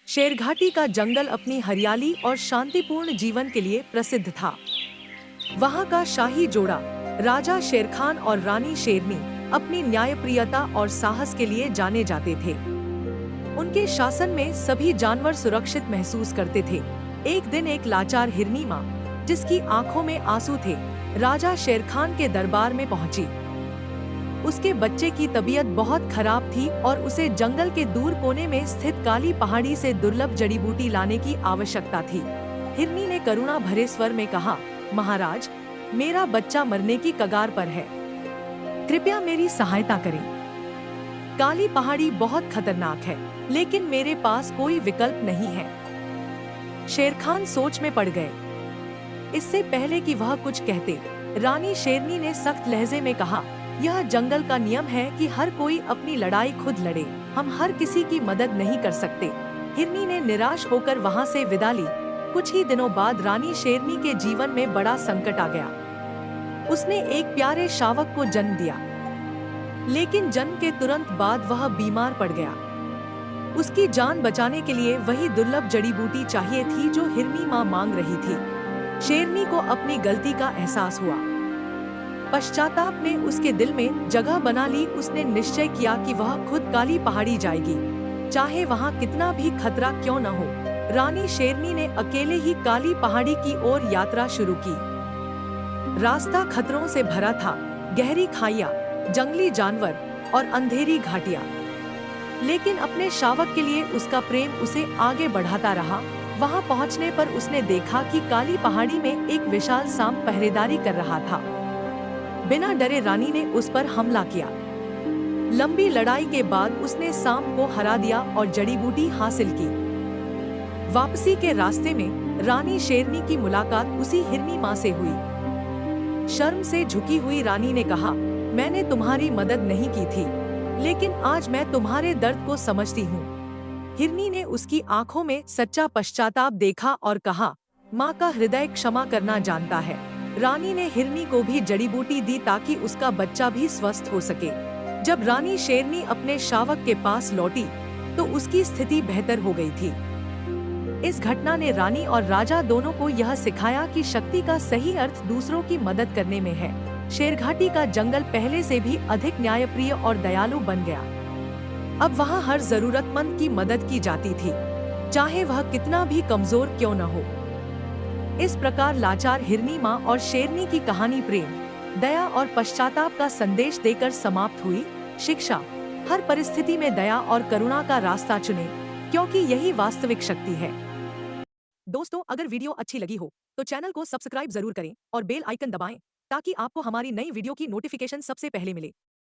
शेरघाटी का जंगल अपनी हरियाली और शांतिपूर्ण जीवन के लिए प्रसिद्ध था। वहाँ का शाही जोड़ा राजा शेरखान और रानी शेरनी अपनी न्यायप्रियता और साहस के लिए जाने जाते थे। उनके शासन में सभी जानवर सुरक्षित महसूस करते थे। एक दिन एक लाचार हिरनी माँ, जिसकी आंखों में आंसू थे, राजा शेरखान के दरबार में पहुंची। उसके बच्चे की तबीयत बहुत खराब थी और उसे जंगल के दूर कोने में स्थित काली पहाड़ी से दुर्लभ जड़ी बूटी लाने की आवश्यकता थी। हिरनी ने करुणा भरे स्वर में कहा, महाराज, मेरा बच्चा मरने की कगार पर है, कृपया मेरी सहायता करें। काली पहाड़ी बहुत खतरनाक है, लेकिन मेरे पास कोई विकल्प नहीं है। शेरखान सोच में पड़ गए। इससे पहले कि वह कुछ कहते, रानी शेरनी ने सख्त लहजे में कहा, यह जंगल का नियम है कि हर कोई अपनी लड़ाई खुद लड़े, हम हर किसी की मदद नहीं कर सकते। हिरनी ने निराश होकर वहाँ से विदा ली। कुछ ही दिनों बाद रानी शेरनी के जीवन में बड़ा संकट आ गया। उसने एक प्यारे शावक को जन्म दिया, लेकिन जन्म के तुरंत बाद वह बीमार पड़ गया। उसकी जान बचाने के लिए वही दुर्लभ जड़ी बूटी चाहिए थी जो हिरनी माँ मांग रही थी। शेरनी को अपनी गलती का एहसास हुआ। पश्चाताप ने उसके दिल में जगह बना ली। उसने निश्चय किया कि वह खुद काली पहाड़ी जाएगी, चाहे वहाँ कितना भी खतरा क्यों न हो। रानी शेरनी ने अकेले ही काली पहाड़ी की ओर यात्रा शुरू की। रास्ता खतरों से भरा था, गहरी खाइयाँ, जंगली जानवर और अंधेरी घाटियाँ। लेकिन अपने शावक के लिए उसका प्रेम उसे आगे बढ़ाता रहा। वहाँ पहुँचने पर उसने देखा कि काली पहाड़ी में एक विशाल सांप पहरेदारी कर रहा था। बिना डरे रानी ने उस पर हमला किया। लंबी लड़ाई के बाद उसने सांप को हरा दिया और जड़ी बूटी हासिल की। वापसी के रास्ते में रानी शेरनी की मुलाकात उसी हिरनी माँ से हुई। शर्म से झुकी हुई रानी ने कहा, मैंने तुम्हारी मदद नहीं की थी, लेकिन आज मैं तुम्हारे दर्द को समझती हूँ। हिरनी ने उसकी आंखों में सच्चा पश्चाताप देखा और कहा, माँ का हृदय क्षमा करना जानता है। रानी ने हिरनी को भी जड़ी बूटी दी ताकि उसका बच्चा भी स्वस्थ हो सके। जब रानी शेरनी अपने शावक के पास लौटी तो उसकी स्थिति बेहतर हो गई थी। इस घटना ने रानी और राजा दोनों को यह सिखाया कि शक्ति का सही अर्थ दूसरों की मदद करने में है। शेरघाटी का जंगल पहले से भी अधिक न्यायप्रिय और दयालु बन गया। अब वहाँ हर जरूरतमंद की मदद की जाती थी, चाहे वह कितना भी कमजोर क्यों न हो। इस प्रकार लाचार हिरनी माँ और शेरनी की कहानी प्रेम, दया और पश्चाताप का संदेश देकर समाप्त हुई। शिक्षा, हर परिस्थिति में दया और करुणा का रास्ता चुनें, क्योंकि यही वास्तविक शक्ति है। दोस्तों, अगर वीडियो अच्छी लगी हो तो चैनल को सब्सक्राइब जरूर करें और बेल आइकन दबाएं, ताकि आपको हमारी नई वीडियो की नोटिफिकेशन सबसे पहले मिले।